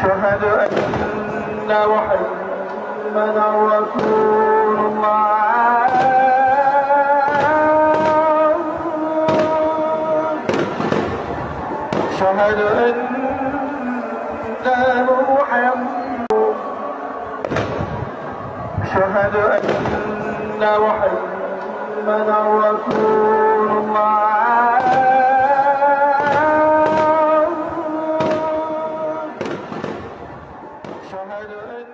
أشهد أن محمدا رسول الله أشهد أن محمدا أشهد أن محمدا رسول الله أشهد أن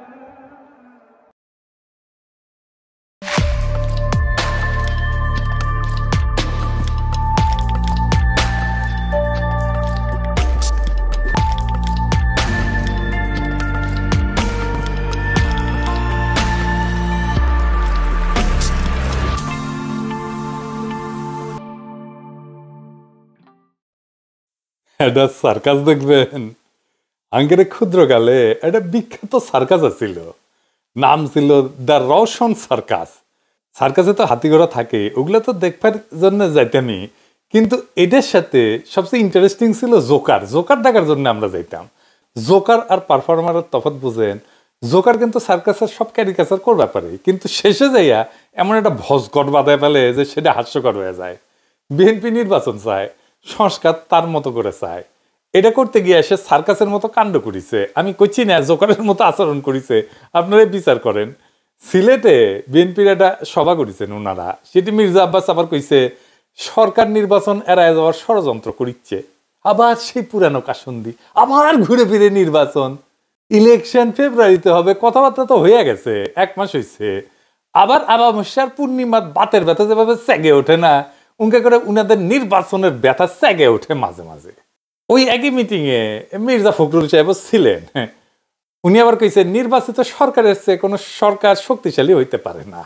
এটা সার্কাস দেখবেন। আঙ্গেরে ক্ষুদ্রকালে একটা বিখ্যাত সার্কাস আছিল, নাম ছিল দ্য রওশন সার্কাস। সার্কাসে তো হাতি ঘোড়া থাকে, ওগুলো তো দেখবার জন্য যাইতামই, কিন্তু এটার সাথে সবচেয়ে ইন্টারেস্টিং ছিল জোকার। জোকার দেখার জন্য আমরা যাইতাম। জোকার আর পারফর্মারের তফাৎ বুঝেন। জোকার কিন্তু সার্কাসের সব ক্যারিকাচার করতে পারে, কিন্তু শেষে যাইয়া এমন একটা ভজঘট বাঁধায় ফেলে যে সেটা হাস্যকর হয়ে যায়। বিএনপি নির্বাচন চায়, সংস্কার তার মতো করে চায়। এটা করতে গিয়ে সে সার্কাসের মতো কাণ্ড করিছে। আমি কইছি না জোকারের মতো আচরণ করিছে, আপনারা বিচার করেন। সিলেটে বিএনপির একটা সভা করেছেন ওনারা, সেটি মির্জা আব্বাস আবার কইছে সরকার নির্বাচন এড়ায় যাওয়ার ষড়যন্ত্র করিচ্ছে। আবার সেই পুরানো কাসন্দি, আবার ঘুরে ফিরে নির্বাচন, ইলেকশন ফেব্রুয়ারিতে হবে, কথাবার্তা তো হয়ে গেছে, 1 মাস হয়েছে। আবার আমাবস্যার পূর্ণিমার বাতের ব্যথা যেভাবে সেগে ওঠে না, উনকে করে উনাদের নির্বাচনের ব্যথা সেগে ওঠে মাঝে মাঝে। ওই একই মিটিং এ মির্জা ফখরুল সাহেব ছিলেন। উনি আবার কইছে নির্বাচিত সরকারের চেয়ে কোনো সরকার শক্তিশালী হইতে পারে না।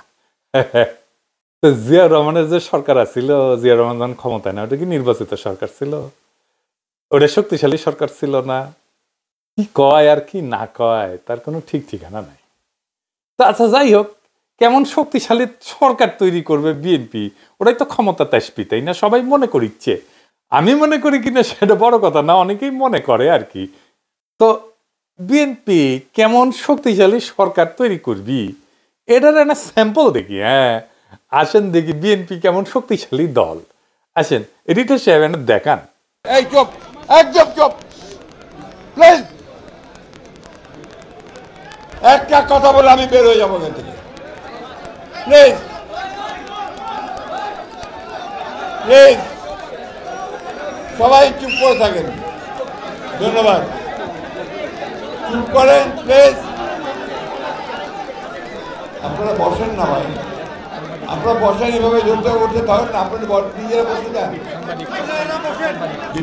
জিয়া রহমানের যে সরকার আছিল, জিয়া রহমান যখন ক্ষমতায় না, ওটা কি নির্বাচিত সরকার ছিল? ওটা শক্তিশালী সরকার ছিল না? কি কয় আর কি না কয় তার কোনো ঠিক ঠিকানা নাই। তো আচ্ছা, যাই হোক, কেমন শক্তিশালী সরকার তৈরি করবে বিএনপি, ওটাই তো ক্ষমতা তেজপি, তাই না? সবাই মনে করিচ্ছে। আমি মনে করি কিনা সেটা বড় কথা না, অনেকেই মনে করে আর কি। তো বিএনপি কেমন শক্তিশালী সরকার তৈরি করবি, এটার একটা স্যাম্পল দেখি। হ্যাঁ, আসেন দেখি বিএনপি কেমন শক্তিশালী দল। আসেন, এডিটর সাহেব এনে দেখান। এই চুপ, একদম চুপ প্লিজ। একটা কথা বলে আমি বের হয়ে যাবো এখান থেকে, প্লিজ প্লিজ। সবাই চুপ করে থাকেন, ধন্যবাদ। চুপ করেন প্লিজ। আপনারা বসেন না ভাই, আপনারা বসেন, এভাবে ধরতে উঠতে থাকেন না, আপনারা নিজেরা বসে যান।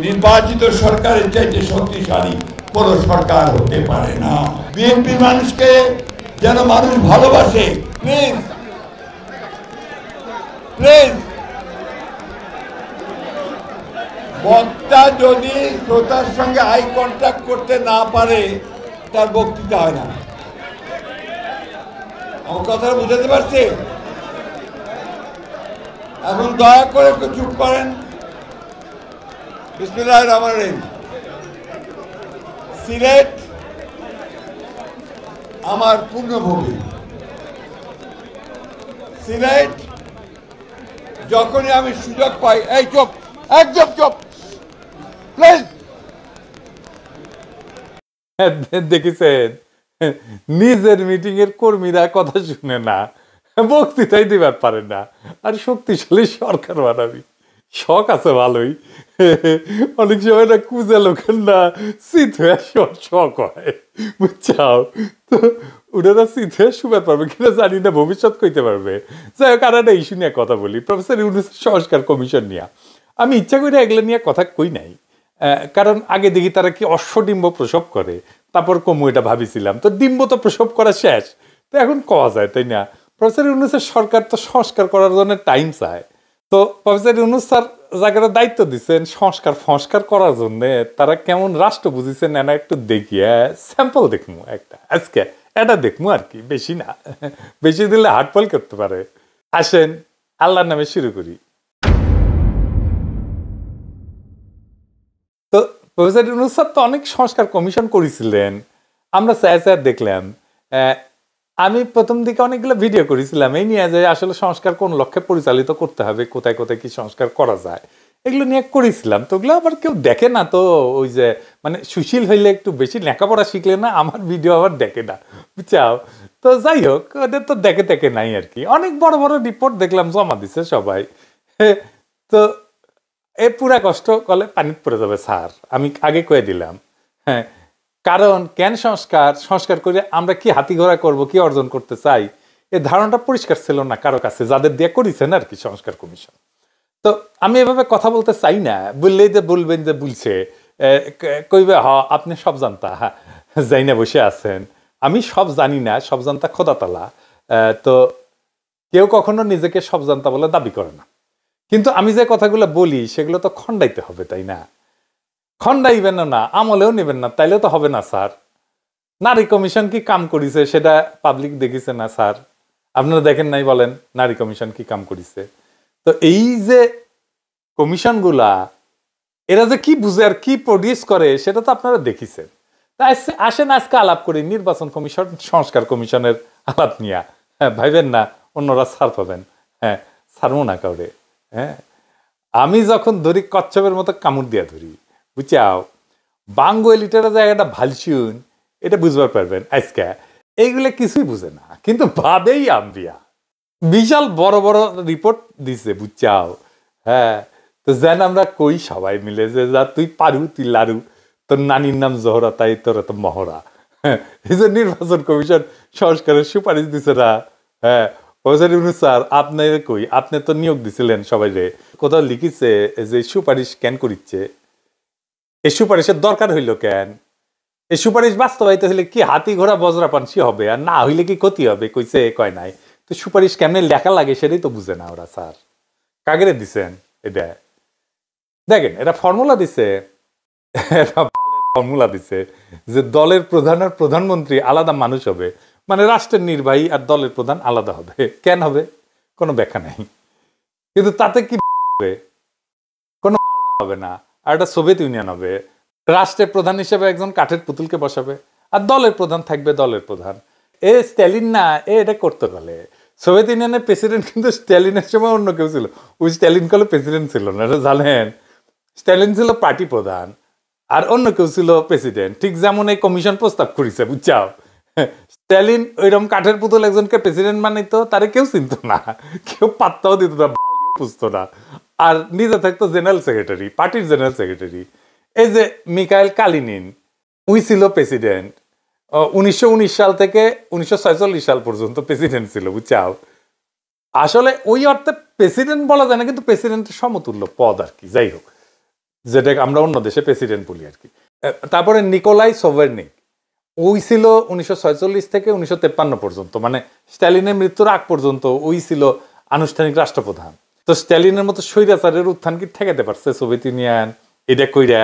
নির্বাচিত সরকারের চাইতে শক্তিশালী কোন সরকার হতে পারে না। বিএনপি মানুষকে যেন মানুষ ভালোবাসে, প্লিজ প্লিজ। বক্তা যদি শ্রোতার সঙ্গে আই কন্ট্যাক্ট করতে না পারে, তার বক্তৃতা হয় না। আমার কথাটা বুঝাতে পারছি? এখন দয়া করে একটু চুপ করেন। বিসমিল্লাহির রহমানির রহিম। সিলেট আমার পূর্ণভূমি। সিলেট যখনই আমি সুযোগ পাই, এই চুপ, একদম চুপ প্লিজ। দেখেছেন, নিজের মিটিং এর কর্মীরা কথা শুনে না, বক্তৃতাই দিবার পারে না, আর শক্তিশালী সরকার বানাবি। শখ আছে ভালোই, অনেক সময় না কুজে লোকের না শীত হয়ে শখ হয়, বুঝছাও? তো ওনারা শীত হয়ে শুবার পারবে কিনা জানি না, ভবিষ্যৎ কইতে পারবে। যাই হোক, আর একটা ইস্যু নিয়ে কথা বলি, প্রফেসর ইউনূস সংস্কার কমিশন নিয়ে। আমি ইচ্ছা করে এগুলো নিয়ে কথা কই নাই, কারণ আগে দেখি তারা কি অশ্বডিম্ব প্রসব করে, তারপর কমু এটা ভাবিছিলাম। তো ডিম্ব তো প্রসব করা শেষ, তো এখন কওয়া যায়, তাই না? প্রফেসর ইউনূসের সরকার তো সংস্কার করার জন্য টাইম চায়। তো প্রফেসর ইউনূস স্যার জায়গাটা দায়িত্ব দিচ্ছেন সংস্কার করার জন্য, তারা কেমন রাষ্ট্র বুঝিছেন না একটু দেখি। স্যাম্পল দেখবো একটা, আজকে এটা দেখবো আর কি, বেশি না, বেশি দিলে হার্টফল করতে পারে। আসেন আল্লাহর নামে শুরু করি। তো প্রফেসর ইউনূস স্যার তো অনেক সংস্কার কমিশন করেছিলেন, আমরা স্যার দেখলাম। আমি প্রথম দিকে অনেকগুলো ভিডিও করেছিলাম এই নিয়ে যে আসলে সংস্কার কোন লক্ষ্যে পরিচালিত করতে হবে, কোথায় কোথায় কি সংস্কার করা যায়, এগুলো নিয়ে করেছিলাম। তো ওগুলো আবার কেউ দেখে না। তো ওই যে মানে সুশীল হইলে একটু বেশি লেখাপড়া শিখলে না আমার ভিডিও আবার দেখে না, বুঝছাও। তো যাই হোক, ওদের তো দেখে নাই আর কি। অনেক বড় বড় রিপোর্ট দেখলাম জমা দিছে সবাই। তো এ পুরা কষ্ট করলে পানিতে পড়ে যাবে স্যার, আমি আগে কয়ে দিলাম। হ্যাঁ, কারণ কেন সংস্কার করে আমরা কি হাতি ঘোড়া করবো, কি অর্জন করতে চাই, এই ধারণাটা পরিষ্কার ছিল না কারো কাছে, যাদের দিয়ে করেছেন আর কি সংস্কার কমিশন। তো আমি এভাবে কথা বলতে চাই না, বললেই যে বলবেন যে বলছে, কইবে হ আপনি সব জানতা, যাই না বসে আছেন। আমি সব জানি না, সব জানতা খোদা তালা। তো কেউ কখনো নিজেকে সব জানতা বলে দাবি করে না, কিন্তু আমি যে কথাগুলো বলি সেগুলো তো খণ্ডাইতে হবে, তাই না? খণ্ডাইবেন না, আমলেও নেবেন না, তাইলে তো হবে না স্যার। নারী কমিশন কি কাম করিছে সেটা পাবলিক দেখিছে না স্যার? আপনারা দেখেন নাই বলেন নারী কমিশন কি কাম করিছে? তো এই যে কমিশনগুলা এরা যে কি বুঝে আর কি প্রডিউস করে সেটা তো আপনারা দেখিছেন। তাই আসেন আজকে আলাপ করি নির্বাচন কমিশন, সংস্কার কমিশনের আলাপ নিয়া। হ্যাঁ, ভাইবেন না অন্যরা ছাড় পাবেন। হ্যাঁ, ছাড়বো না কাউরে। হ্যাঁ, আমি যখন ধরি কচ্ছপের মতো কামড় দিয়া ধরি, বুঝাও। বাঙ্গো লিটারের জায়গাটা ভালসুন, এটা বুঝবার পারবেন আজকে। এইগুলো কিছুই বুঝে না, কিন্তু ভাবেই আম্বিয়া বিশাল বড় বড় রিপোর্ট দিছে, বুঝছাও। হ্যাঁ, তো যেন আমরা কই সবাই মিলে যে যা তুই পারু, তুই লারু, তোর নানির নাম জহরা, তাই তোর তো মহড়া। হ্যাঁ, এই যে নির্বাচন কমিশন সংস্কারের সুপারিশ দিছে না। হ্যাঁ, স্যার আপনার কই, আপনি তো নিয়োগ দিছিলেন সবাই রে, কোথাও লিখিছে যে সুপারিশ কেন করিচ্ছে? এই সুপারিশের দরকার হইল কেন? এই সুপারিশ বাস্তবায়িত হইলে কি হাতি ঘোড়া বজরা পানসি হবে, আর না হইলে কি ক্ষতি হবে? কইছে কয় নাই। তো সুপারিশ কেমনে লেখা লাগে সেটাই তো বুঝে না ওরা। স্যার কাগরে দিছেন এটা? দেখেন, এটা ফর্মুলা দিছে, ফর্মুলা দিছে যে দলের প্রধান আর প্রধানমন্ত্রী আলাদা মানুষ হবে, মানে রাষ্ট্রের নির্বাহী আর দলের প্রধান আলাদা হবে। কেন হবে? কোনো ব্যাখ্যা নাই। কিন্তু তাতে কি হবে? কোনো হবে না। আর এটা সোভিয়েত ইউনিয়ন হবে, রাষ্ট্রের প্রধান হিসেবে একজন কাঠের পুতুলকে বসাবে, আর দলের প্রধান থাকবে দলের প্রধান। এ স্ট্যালিন না, এটা করতে পারে। সোভিয়েত ইউনিয়নের প্রেসিডেন্ট কিন্তু স্ট্যালিনের সময় অন্য কেউ ছিল, ওই স্ট্যালিন কলে প্রেসিডেন্ট ছিল না, এটা জানেন? স্ট্যালিন ছিল পার্টি প্রধান আর অন্য কেউ ছিল প্রেসিডেন্ট। ঠিক যেমন এই কমিশন প্রস্তাব করেছে, বুঝছাও। স্ট্যালিন ওইরকম কাঠের পুতুল একজনকে প্রেসিডেন্ট বানাইতো, তারে কেউ চিনত না, কেউ পাত্তাও দিত না, বুঝতো না। আর নিজে থাকতো জেনারেল সেক্রেটারি, পার্টির জেনারেল সেক্রেটারি। এই যে মিখাইল কালিনিন, উই ছিল প্রেসিডেন্ট 1919 সাল থেকে 1946 সাল পর্যন্ত প্রেসিডেন্ট ছিল, বুঝছাও। আসলে ওই অর্থে প্রেসিডেন্ট বলা যায় না, কিন্তু প্রেসিডেন্টের সমতুল্য পদ আর কি। যাই হোক, যেটা আমরা অন্য দেশে প্রেসিডেন্ট বলি আর কি। তারপরে নিকোলাই সোভারনিক, ওই ছিল 1946 থেকে 1953 পর্যন্ত, মানে স্ট্যালিনের মৃত্যুর আগ পর্যন্ত ওই ছিল আনুষ্ঠানিক রাষ্ট্রপ্রধান। তো স্ট্যালিনের মতো স্বৈরাচারের উত্থান কি ঠেকাতে পারছে সোভিয়েত ইউনিয়ন? এটা কইরা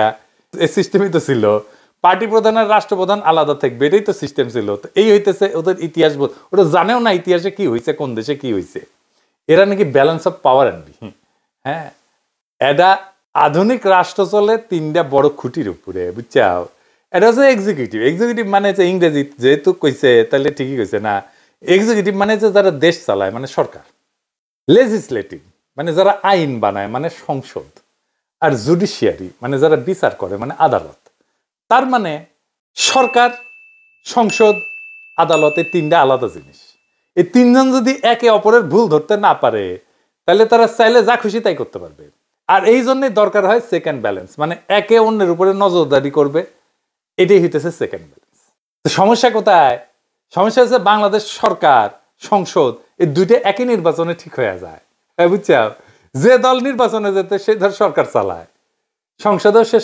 এই সিস্টেমই তো ছিল, পার্টি প্রধান আর রাষ্ট্রপ্রধান আলাদা থাকবে, এটাই তো সিস্টেম ছিল। তো এই হইতেছে ওদের ইতিহাস। ওরা জানেও না ইতিহাসে কি হয়েছে, কোন দেশে কি হয়েছে। এরা নাকি ব্যালেন্স অফ পাওয়ার আনবি। হ্যাঁ, এটা আধুনিক রাষ্ট্র চলে তিনটা বড় খুঁটির উপরে, বুঝছাও। এটা হচ্ছে এক্সিকিউটিভ। এক্সিকিউটিভ মানে হচ্ছে ইংরেজি যেহেতু কইছে তাহলে ঠিকই কইছে না। এক্সিকিউটিভ মানে হচ্ছে যারা দেশ চালায়, মানে সরকার। লেজিসলেটিভ মানে যারা আইন বানায়, মানে সংসদ। আর জুডিশিয়ারি মানে যারা বিচার করে, মানে আদালত। তার মানে সরকার, সংসদ, আদালত, এই তিনটা আলাদা জিনিস। এই তিনজন যদি একে অপরের ভুল ধরতে না পারে তাহলে তারা চাইলে যা খুশি তাই করতে পারবে। আর এই জন্যই দরকার হয় সেকেন্ড ব্যালেন্স, মানে একে অন্যের উপরে নজরদারি করবে। এটাই হইতেছে সেকেন্ড ব্যালেন্স। তো সমস্যা কোথায়? সমস্যা হচ্ছে বাংলাদেশ সরকার, সংসদ এই দুইটা একই নির্বাচনে ঠিক হয়ে যায়, বুঝছাও। যে দল নির্বাচনে যেতে সে ধর সরকার চালায়, সংসদেও সে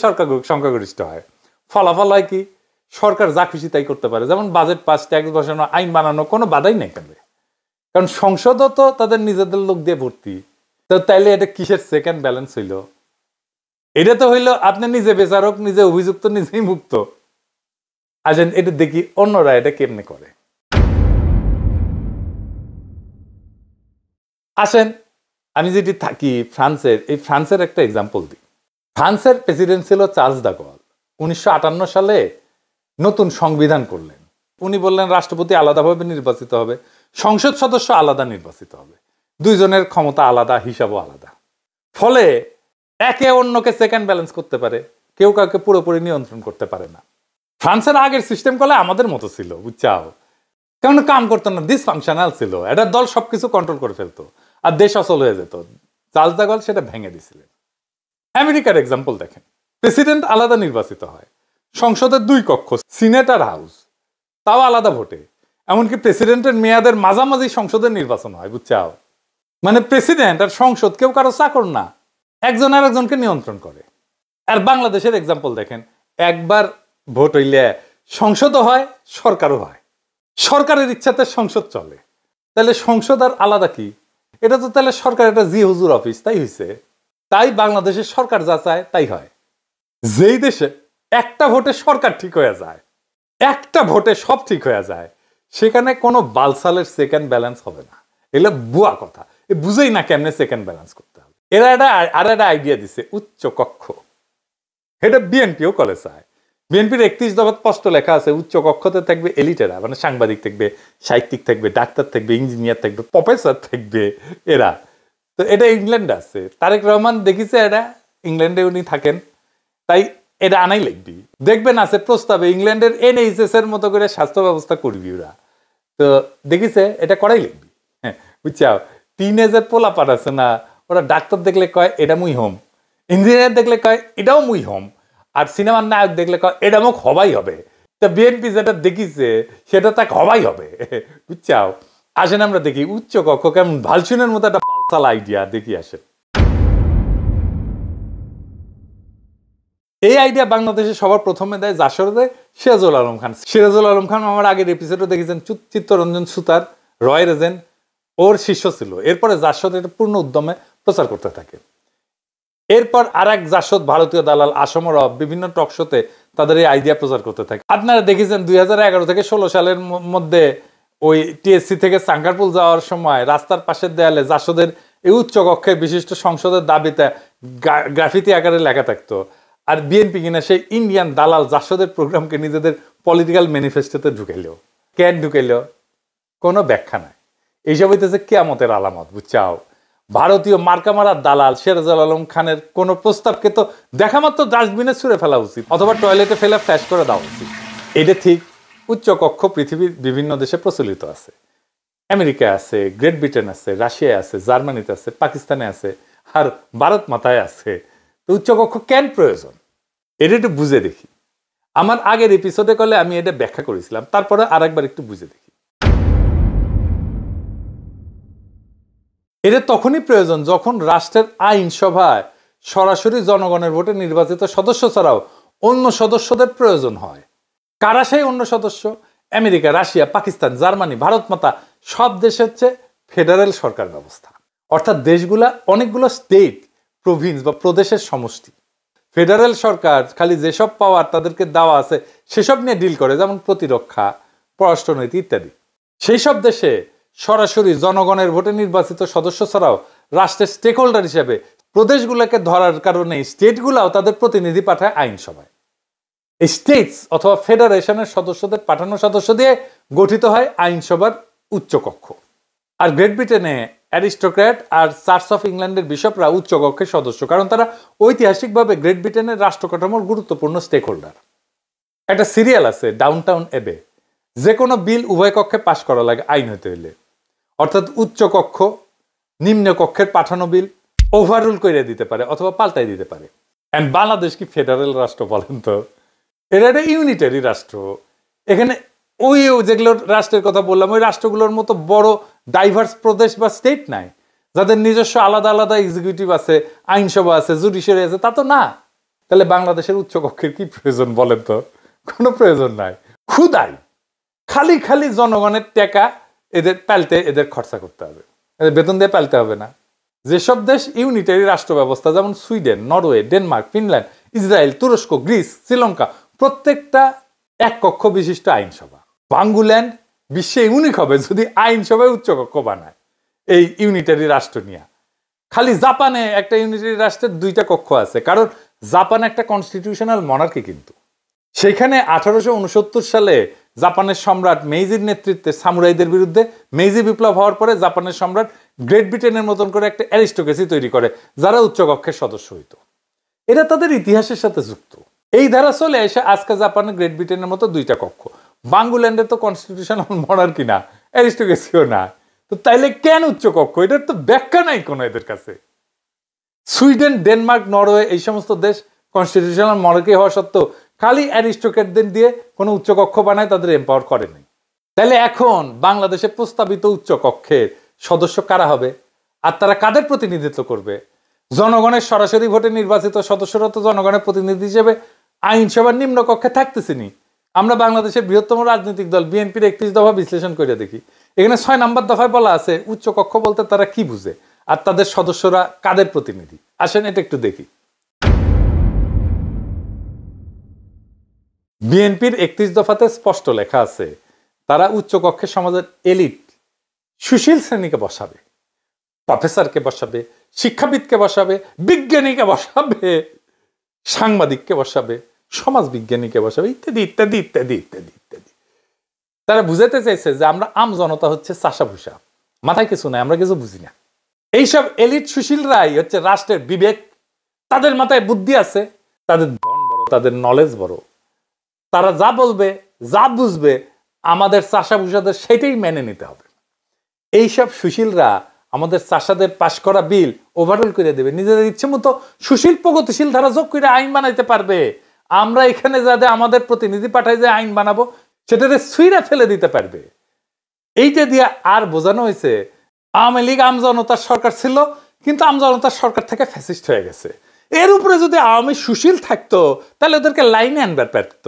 সংখ্যাগরিষ্ঠ হয়। ফলাফল হয় কি? সরকার যা খুশি তাই করতে পারে, যেমন বাজেট পাস, ট্যাক্স বসানো, আইন বানানো, কোনো বাধাই নেই কেন। কারণ সংসদও তো তাদের নিজেদের লোক দিয়ে ভর্তি। তো তাইলে এটা কিসের সেকেন্ড ব্যালেন্স হইল? এটা তো হইলো আপনি নিজে বিচারক, নিজে অভিযুক্ত, নিজেই মুক্ত। আসেন এটা দেখি অন্যরা এটা কেমনে করে। আসেন আমি যেটি থাকি ফ্রান্সের, এই ফ্রান্সের একটা এক্সাম্পল দিই। ফ্রান্সের প্রেসিডেন্ট ছিল চার্লস দ্য গল। 1958 সালে নতুন সংবিধান করলেন। উনি বললেন রাষ্ট্রপতি আলাদাভাবে নির্বাচিত হবে, সংসদ সদস্য আলাদা নির্বাচিত হবে, দুইজনের ক্ষমতা আলাদা, হিসাবও আলাদা। ফলে একে অন্যকে সেকেন্ড ব্যালেন্স করতে পারে, কেউ কাউকে পুরোপুরি নিয়ন্ত্রণ করতে পারে না। ফ্রান্সের আগের সিস্টেম করলে আমাদের মতো ছিল, বুঝছাও, কেমন কাম করতো না, ডিসফাংশনাল ছিল। এটা দল সবকিছু কন্ট্রোল করে ফেলতো আর দেশ অচল হয়ে যেত। চার্লস দ্য গল সেটা ভেঙে দিছিলেন। আমেরিকার এক্সাম্পল দেখেন, প্রেসিডেন্ট আলাদা নির্বাচিত হয়, সংসদের 2 কক্ষ, সিনেট আর হাউস, তাও আলাদা ভোটে। এমনকি প্রেসিডেন্টের মেয়াদের মাঝামাঝি সংসদের নির্বাচন হয়, বুঝছাও। মানে প্রেসিডেন্ট আর সংসদ কেউ কারো চাকর না, একজন আর একজনকে নিয়ন্ত্রণ করে। আর বাংলাদেশের এক্সাম্পল দেখেন, একবার ভোট হইলে সংসদও হয়, সরকারও হয়, সরকারের ইচ্ছাতে সংসদ চলে। তাহলে সংসদ আর আলাদা কি? এটা তো তাহলে সরকার একটা জি হুজুর অফিস, তাই হয়েছে। তাই বাংলাদেশের সরকার যা চায় তাই হয়। যেই দেশে একটা ভোটে সরকার ঠিক হয়ে যায়, একটা ভোটে সব ঠিক হয়ে যায়, সেখানে কোনো বালসালের সেকেন্ড ব্যালেন্স হবে না। এগুলো বুয়া কথা, এ বুঝেই না কেমনে সেকেন্ড ব্যালেন্স করতে হবে। এরা একটা আইডিয়া দিছে, উচ্চ কক্ষ। এটা বিএনপিও করে চায়। বিএনপির 31 দফা স্পষ্ট লেখা আছে, উচ্চ কক্ষতে থাকবে এলিটেরা, মানে সাংবাদিক থাকবে, সাহিত্যিক থাকবে, ডাক্তার থাকবে, ইঞ্জিনিয়ার থাকবে, প্রফেসর থাকবে এরা। তো এটা ইংল্যান্ডে আছে, তারেক রহমান দেখিছে, এটা ইংল্যান্ডে উনি থাকেন, তাই এটা আনাই লিখবি। দেখবেন আছে প্রস্তাবে ইংল্যান্ডের NHS এর মতো করে স্বাস্থ্য ব্যবস্থা করবি ওরা। তো দেখিছে এটা করাই লিখবি। হ্যাঁ, বুঝছাও, টিনেজের পোলাপাট আছে না, ওরা ডাক্তার দেখলে কয় এটা মুই হোম, ইঞ্জিনিয়ার দেখলে কয় এটাও মুই হোম, আর সিনেমার নায়ক দেখলে কয় এটা মুখ হবাই হবে। তা বিএনপি যেটা দেখিছে সেটা তাকে হবাই হবে, বুঝছাও। আসেন আমরা দেখি উচ্চ কক্ষ কেমন, ভালসুনের মতো একটা বালসাল আইডিয়া দেখি। আসেন, এই আইডিয়া বাংলাদেশে সবার প্রথমে দেয় যশোরে সিরাজুল আলম খান। সিরাজুল আলম খান আমার আগের এপিসোডে দেখেছেন, চিত্তরঞ্জন সুতার, রয় রেজেন ওর শিষ্য ছিল। এরপরে জাসদ এটা পূর্ণ উদ্যমে প্রচার করতে থাকে। এরপর আর এক জাসদ ভারতীয় দালাল আসমর বিভিন্ন টক শোতে তাদের এই আইডিয়া প্রচার করতে থাকে। আপনারা দেখেছেন 2011 থেকে 16 সালের মধ্যে ওই টিএসসি থেকে সাঙ্কারপুল যাওয়ার সময় রাস্তার পাশের দেয়ালে জাসদের এই উচ্চ কক্ষে বিশিষ্ট সংসদের দাবিতে গ্রাফিতি আকারে লেখা থাকতো। আর বিএনপি কিনা সেই ইন্ডিয়ান দালাল জাসদের প্রোগ্রামকে নিজেদের পলিটিক্যাল ম্যানিফেস্টোতে ঢুকাইলো। কেন ঢুকাইলো? কোনো ব্যাখ্যা নাই। এইসব হইতেছে কিয়ামতের আলামত, বুঝছাও। ভারতীয় মার্কামারার দালাল সিরাজুল আলম খানের কোনো প্রস্তাবকে তো দেখা মাত্র ডাস্টবিনে ছুঁড়ে ফেলা উচিত, অথবা টয়লেটে ফেলে ফ্ল্যাশ করে দেওয়া উচিত। এটা ঠিক। উচ্চ কক্ষ পৃথিবীর বিভিন্ন দেশে প্রচলিত আছে। আমেরিকায় আছে, গ্রেট ব্রিটেন আছে, রাশিয়ায় আছে, জার্মানিতে আছে, পাকিস্তানে আছে, আর ভারত মাথায় আছে। তো উচ্চকক্ষ কেন প্রয়োজন এটা একটু বুঝে দেখি। আমার আগের এপিসোডে করলে আমি এটা ব্যাখ্যা করেছিলাম, তারপরে আরেকবার একটু বুঝে দেখি। এটা তখনই প্রয়োজন যখন রাষ্ট্রের আইনসভায় সরাসরি জনগণের ভোটে নির্বাচিত সদস্য ছাড়াও অন্য সদস্যদের প্রয়োজন হয়। কারা সেই অন্য সদস্য? America, Russia, Pakistan, Germany, Bharat মাতা সব দেশে হচ্ছে ফেডারেল সরকার ব্যবস্থা। অর্থাৎ দেশগুলা অনেকগুলো স্টেট, প্রভিন্স বা প্রদেশের সমষ্টি। ফেডারেল সরকার খালি যেসব পাওয়ার তাদেরকে দেওয়া আছে সেসব নিয়ে ডিল করে, যেমন প্রতিরক্ষা, পররাষ্ট্রনীতি ইত্যাদি। সেই সব দেশে সরাসরি জনগণের ভোটে নির্বাচিত সদস্য ছাড়াও রাষ্ট্রের স্টেক হোল্ডার হিসেবে প্রদেশগুলোকে ধরার কারণে স্টেটগুলাও তাদের প্রতিনিধি পাঠায় আইনসভায়। স্টেটস অথবা ফেডারেশনের সদস্যদের পাঠানো সদস্য দিয়ে গঠিত হয় আইনসভার উচ্চকক্ষ। আর গ্রেট ব্রিটেনে অ্যারিস্টোক্র্যাট আর চার্চ অফ ইংল্যান্ডের বিশপরা উচ্চকক্ষের সদস্য, কারণ তারা ঐতিহাসিকভাবে গ্রেট ব্রিটেনের রাষ্ট্র কাঠামোর গুরুত্বপূর্ণ স্টেক হোল্ডার। একটা সিরিয়াল আছে ডাউনটাউন এবে, যে কোনো বিল উভয় কক্ষে পাশ করা লাগে আইন হইতে হইলে। অর্থাৎ উচ্চকক্ষ নিম্নকক্ষের পাঠানো বিল ওভাররুল করে দিতে পারে অথবা পাল্টাই দিতে পারে। অ্যান্ড বাংলাদেশ কি ফেডারেল রাষ্ট্র বলেন তো? এটা একটা ইউনিটারি রাষ্ট্র। এখানে ওই যেগুলো রাষ্ট্রের কথা বললাম ওই রাষ্ট্রগুলোর মতো বড় ডাইভার্স প্রদেশ বা স্টেট নাই, যাদের নিজস্ব আলাদা আলাদা এক্সিকিউটিভ আছে, আইনসভা আছে, জুডিশিয়ারি আছে, তা তো না। তাহলে বাংলাদেশের উচ্চকক্ষের কি প্রয়োজন বলেন তো? কোনো প্রয়োজন নাই। খুদাই খালি খালি জনগণের টাকা এদের পালতে, এদের খরচা করতে হবে, এদের বেতন দিয়ে পালতে হবে না। যেসব দেশ ইউনিটারি রাষ্ট্র ব্যবস্থা, যেমন Sweden, Norway, Denmark, Finland, Israel, তুরস্ক, গ্রিস, শ্রীলঙ্কা, প্রত্যেকটা এক কক্ষ বিশিষ্ট আইনসভা। বাঙ্গুল্যান্ড বিশ্বে ইউনিক হবে যদি আইনসভায় উচ্চকক্ষ বানায় এই ইউনিটারি রাষ্ট্র নিয়ে। খালি জাপানে একটা ইউনিটারি রাষ্ট্রের 2টা কক্ষ আছে, কারণ জাপান একটা কনস্টিটিউশনাল মনার্কি। কিন্তু সেখানে 1869 সালে জাপানের সম্রাট মেইজির নেতৃত্বে সামুরাইদের বিরুদ্ধে মেইজি বিপ্লব হওয়ার পরে জাপানের সম্রাট গ্রেট ব্রিটেনের মতন করে একটা অ্যারিস্টোক্রেসি তৈরি করে যারা উচ্চকক্ষের সদস্য হইত। এরা তাদের ইতিহাসের সাথে যুক্ত। এই ধারা চলে এসে আজকে জাপানের গ্রেট ব্রিটেনের মতো দুইটা কক্ষ। বাঙ্গুল্যান্ডের তো কনস্টিটিউশনাল মনার্কি না, অ্যারিস্টোক্রেসিও না, তো তাইলে কেন উচ্চকক্ষ? এটার তো ব্যাখ্যা নাই কোনো এদের কাছে। সুইডেন, ডেনমার্ক, নরওয়ে এই সমস্ত দেশ কনস্টিটিউশনাল মনার্কি হওয়া সত্ত্বেও খালি অ্যারিস্টোক্রেটদের দিয়ে কোনো উচ্চকক্ষ বানায় তাদের এম্পাওয়ার করে নাই। তাহলে এখন বাংলাদেশে প্রস্তাবিত উচ্চকক্ষের সদস্য কারা হবে আর তারা কাদের প্রতিনিধিত্ব করবে? জনগণের সরাসরি ভোটে নির্বাচিত সদস্যরা তো জনগণের প্রতিনিধি হিসেবে আইনসভার নিম্নকক্ষে থাকতেছিনি। আমরা বাংলাদেশের বৃহত্তম রাজনৈতিক দল বিএনপির 31 দফা বিশ্লেষণ করে দেখি, এখানে 6 নম্বর দফায় বলা আছে উচ্চকক্ষ বলতে তারা কি বুঝে আর তাদের সদস্যরা কাদের প্রতিনিধি। আসেন এটা একটু দেখি। বিএনপির 31 দফাতে স্পষ্ট লেখা আছে তারা উচ্চকক্ষে সমাজের এলিট সুশীল শ্রেণীকে বসাবে, প্রফেসরকে বসাবে, শিক্ষাবিদকে বসাবে, বিজ্ঞানীকে বসাবে, সাংবাদিককে বসাবে, সমাজ বিজ্ঞানীকে বসাবে, ইত্যাদি ইত্যাদি ইত্যাদি ইত্যাদি ইত্যাদি। তারা বুঝাতে চাইছে যে আমরা আম জনতা হচ্ছে চাষা ভুষা, মাথায় কিছু নাই, আমরা কিছু বুঝি না। এইসব এলিট সুশীলরাই হচ্ছে রাষ্ট্রের বিবেক, তাদের মাথায় বুদ্ধি আছে, তাদের ধন বড়, তাদের নলেজ বড়, তারা যা বলবে যা বুঝবে আমাদের চাষা ভুষাদের সেটাই মেনে নিতে হবে। এইসব সুশীলরা আমাদের চাষাদের পাশ করা বিল ওভারঅল করে দেবে, নিজেদের ইচ্ছে মতো সুশীল প্রগতিশীল ধারা যোগ করে আইন বানাইতে পারবে। আমরা এখানে যাতে আমাদের প্রতিনিধি পাঠাই যে আইন বানাবো সেটাতে ছুঁড়ে ফেলে দিতে পারবে। এইটা দিয়ে আর বোঝানো হয়েছে আওয়ামী লীগ আমজনতার সরকার ছিল, কিন্তু আমজনতার সরকার থেকে ফ্যাসিস্ট হয়ে গেছে। এর উপরে যদি আওয়ামী সুশীল থাকতো তাহলে ওদেরকে লাইনে আনবার পারত।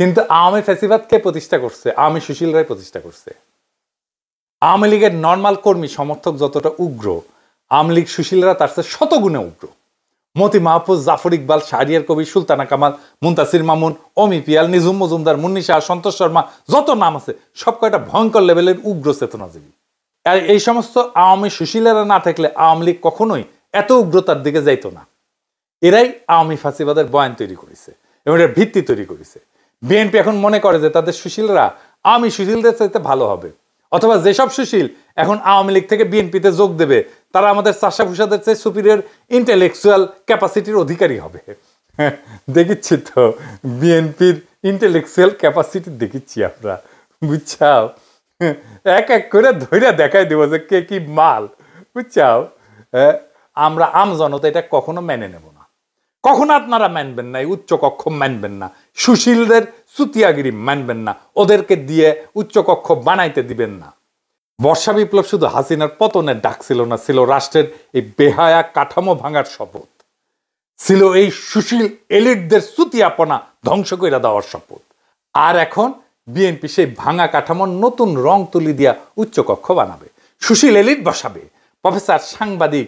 কিন্তু আওয়ামী ফ্যাসিবাদ কে প্রতিষ্ঠা করছে? আওয়ামী সুশীলরাই প্রতিষ্ঠা করছে। আওয়ামী লীগের নর্মাল কর্মী সমর্থক যতটা উগ্র, আওয়ামী লীগ সুশীলরা তার চেয়ে শতগুণে উগ্র। মতি মাহফুজ, জাফর ইকবাল, শাহরিয়ার কবির, সুলতানা কামাল, মুনতাসির মামুন, অমি পিয়াল, নিঝুম মজুমদার, মুন্নি শাহ, সন্তোষ শর্মা, যত নাম আছে সব কয়টা ভয়ঙ্কর লেভেলের উগ্র চেতনাজীবী। আর এই সমস্ত আওয়ামী সুশীলেরা না থাকলে আওয়ামী লীগ কখনোই এত উগ্রতার দিকে যাইত না। এরাই আওয়ামী ফাঁসিবাদের বয়ান তৈরি করেছে এবং এর ভিত্তি তৈরি করেছে। বিএনপি এখন মনে করে যে তাদের সুশীলরা আওয়ামী সুশীলদের চাইতে ভালো হবে, অথবা যেসব সুশীল এখন আওয়ামী লীগ থেকে বিএনপিতে যোগ দেবে তারা আমাদের চাষা ভুষাদের চেয়ে সুপিরিয়র ইন্টেলেকচুয়াল ক্যাপাসিটির অধিকারী হবে। দেখিচ্ছি তো বিএনপির ইন্টেলেকচুয়াল ক্যাপাসিটি দেখিচ্ছি আমরা, বুঝছাও? এক এক করে ধৈর্য দেখাই দেবো যে কে কি মাল, বুঝছাও? আমরা আম জনতা এটা কখনো মেনে নেব না, কখনো আপনারা মানবেন না, এই উচ্চকক্ষ মানবেন না, সুশীলদের চুতিয়াগিরি মানবেন না, ওদেরকে দিয়ে উচ্চকক্ষ বানাইতে দিবেন না। বর্ষা বিপ্লব শুধু হাসিনার পতনের ডাক ছিল না, ছিল রাষ্ট্রের এই বেহায়া কাঠামো ভাঙার শপথ, ছিল এই সুশীল এলিটদের চুতিয়াপনা ধ্বংস করে দেওয়ার শপথ। আর এখন বিএনপি সেই ভাঙা কাঠামোর নতুন রং তুলি দিয়া উচ্চকক্ষ বানাবে, সুশীল এলিট বসাবে, প্রফেসর, সাংবাদিক,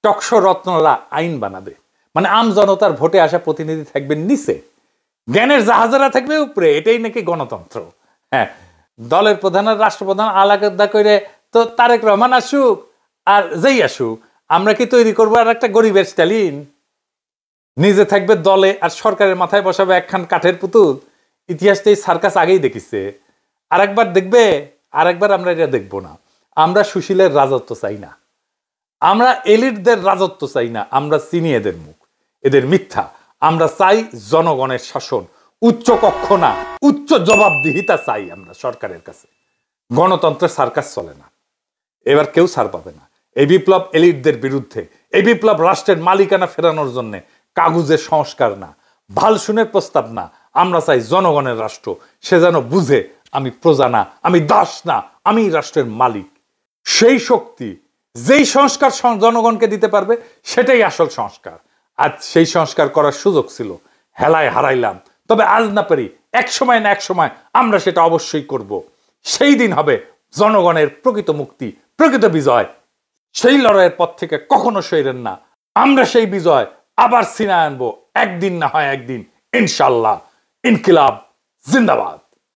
টকশো রত্নরা আইন বানাবে। মানে আম জনতার ভোটে আসা প্রতিনিধি থাকবেন নিচে, জ্ঞানের জাহাজেরা থাকবে উপরে। এটাই নাকি গণতন্ত্র। হ্যাঁ, দলের প্রধান আর রাষ্ট্রপ্রধান আলাদা করে তো তারেক রহমান আসুক আর যেই আসুক, আমরা কি তৈরি করবো আর একটা গরিবের স্টালিন? নিজে থাকবে দলে আর সরকারের মাথায় বসাবে একখান কাঠের পুতুল। ইতিহাসটা এই সার্কাস আগেই দেখিছে, আরেকবার দেখবে, আরেকবার আমরা এটা দেখবো না। আমরা সুশীলের রাজত্ব চাই না, আমরা এলিটদের রাজত্ব চাই না, আমরা চিনি এদের মুখ, এদের মিথ্যা। আমরা চাই জনগণের শাসন, উচ্চ কক্ষ না, উচ্চ জবাবদিহিতা চাই আমরা সরকারের কাছে। গণতন্ত্রের সার্কাস চলে না, এবার কেউ ছাড় পাবে না। এই বিপ্লব এলিটদের বিরুদ্ধে, এই বিপ্লব রাষ্ট্রের মালিকানা ফেরানোর জন্য, কাগজের সংস্কার না, ভালসুনের প্রস্তাব না। আমরা চাই জনগণের রাষ্ট্র, সে যেন বুঝে আমি প্রজা না, আমি দাস না, আমি রাষ্ট্রের মালিক। সেই শক্তি, যেই সংস্কার জনগণকে দিতে পারবে সেটাই আসল সংস্কার। আজ সেই সংস্কার করার সুযোগ ছিল, হেলায় হারাইলাম। তবে আজ না পারি, এক সময় না এক সময় আমরা সেটা অবশ্যই করব। সেই দিন হবে জনগণের প্রকৃত মুক্তি, প্রকৃত বিজয়। সেই লড়াইয়ের পথ থেকে কখনো সইরেন না। আমরা সেই বিজয় আবার ছিনায় আনবো, একদিন না হয় একদিন, ইনশাল্লাহ। ইনকিলাব জিন্দাবাদ।